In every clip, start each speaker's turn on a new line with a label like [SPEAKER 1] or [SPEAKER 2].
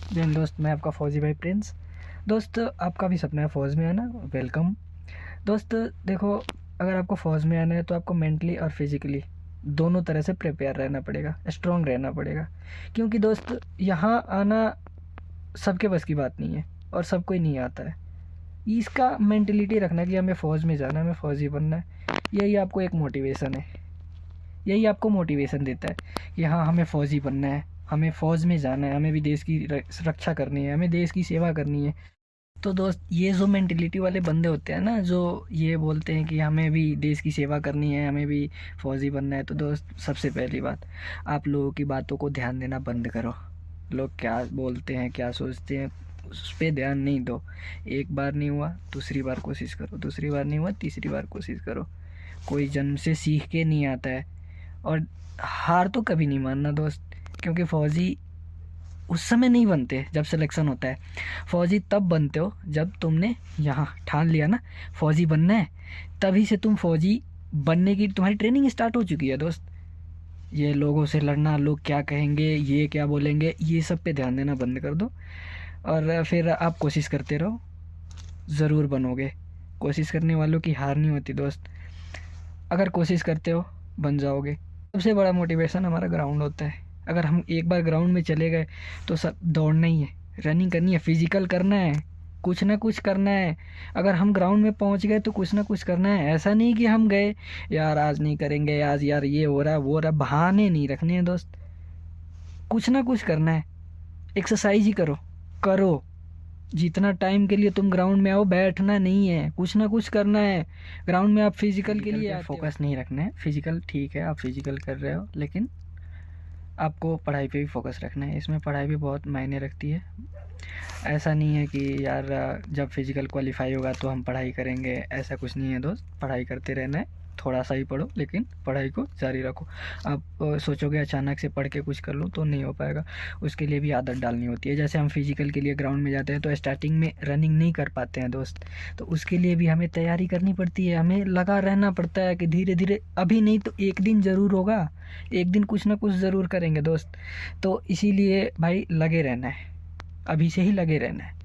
[SPEAKER 1] जय हिंद दोस्त, मैं आपका फौजी भाई प्रिंस। दोस्त, आपका भी सपना है फ़ौज में आना, वेलकम। दोस्त देखो, अगर आपको फ़ौज में आना है तो आपको मेंटली और फिज़िकली दोनों तरह से प्रिपेयर रहना पड़ेगा, स्ट्रॉन्ग रहना पड़ेगा। क्योंकि दोस्त, यहाँ आना सबके बस की बात नहीं है और सबको ही नहीं आता है। इसका मेंटलिटी रखना कि हमें फ़ौज में जाना है, हमें फ़ौजी बनना है, यही आपको एक मोटिवेशन है। यही आपको मोटिवेशन देता है कि हाँ, हमें फ़ौजी बनना है, हमें फ़ौज में जाना है, हमें भी देश की रक्षा करनी है, हमें देश की सेवा करनी है। तो दोस्त, ये जो मेंटेलिटी वाले बंदे होते हैं ना, जो ये बोलते हैं कि हमें भी देश की सेवा करनी है, हमें भी फ़ौजी बनना है, तो दोस्त सबसे पहली बात, आप लोगों की बातों को ध्यान देना बंद करो। लोग क्या बोलते हैं, क्या सोचते हैं, उस पर ध्यान नहीं दो। एक बार नहीं हुआ, दूसरी बार कोशिश करो, दूसरी बार नहीं हुआ, तीसरी बार कोशिश करो। कोई जन्म से सीख के नहीं आता है। और हार तो कभी नहीं मानना दोस्त, क्योंकि फ़ौजी उस समय नहीं बनते जब सिलेक्शन होता है। फ़ौजी तब बनते हो जब तुमने यहाँ ठान लिया ना फ़ौजी बनना है, तभी से तुम फ़ौजी बनने की तुम्हारी ट्रेनिंग स्टार्ट हो चुकी है दोस्त। ये लोगों से लड़ना, लोग क्या कहेंगे, ये क्या बोलेंगे, ये सब पे ध्यान देना बंद कर दो और फिर आप कोशिश करते रहो, ज़रूर बनोगे। कोशिश करने वालों की हार नहीं होती दोस्त। अगर कोशिश करते हो, बन जाओगे। सबसे बड़ा मोटिवेशन हमारा ग्राउंड होता है। अगर हम एक बार ग्राउंड में चले गए तो सब दौड़ना ही है, रनिंग करनी है, फिजिकल करना है, कुछ ना कुछ करना है। अगर हम ग्राउंड में पहुंच गए तो कुछ ना कुछ करना है। ऐसा नहीं कि हम गए, यार आज नहीं करेंगे, आज यार ये हो रहा है वो हो रहा है, बहाने नहीं रखने हैं दोस्त। कुछ ना कुछ करना है। एक्सरसाइज ही करो, करो। जितना टाइम के लिए तुम ग्राउंड में आओ, बैठना नहीं है, कुछ ना कुछ करना है। ग्राउंड में आप फिजिकल के लिए फोकस नहीं रखना है। फिजिकल ठीक है, आप फिजिकल कर रहे हो, लेकिन आपको पढ़ाई पे भी फोकस रखना है। इसमें पढ़ाई भी बहुत मायने रखती है। ऐसा नहीं है कि यार जब फिजिकल क्वालिफाई होगा तो हम पढ़ाई करेंगे, ऐसा कुछ नहीं है दोस्त। पढ़ाई करते रहना है, थोड़ा सा ही पढ़ो लेकिन पढ़ाई को जारी रखो। आप सोचोगे अचानक से पढ़ के कुछ कर लूँ, तो नहीं हो पाएगा। उसके लिए भी आदत डालनी होती है। जैसे हम फिजिकल के लिए ग्राउंड में जाते हैं तो स्टार्टिंग में रनिंग नहीं कर पाते हैं दोस्त, तो उसके लिए भी हमें तैयारी करनी पड़ती है, हमें लगा रहना पड़ता है कि धीरे धीरे, अभी नहीं तो एक दिन ज़रूर होगा, एक दिन कुछ ना कुछ ज़रूर करेंगे दोस्त। तो इसीलिए भाई लगे रहना है, अभी से ही लगे रहना है।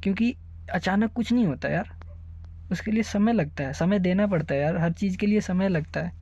[SPEAKER 1] क्योंकि अचानक कुछ नहीं होता यार, उसके लिए समय लगता है, समय देना पड़ता है यार, हर चीज़ के लिए समय लगता है।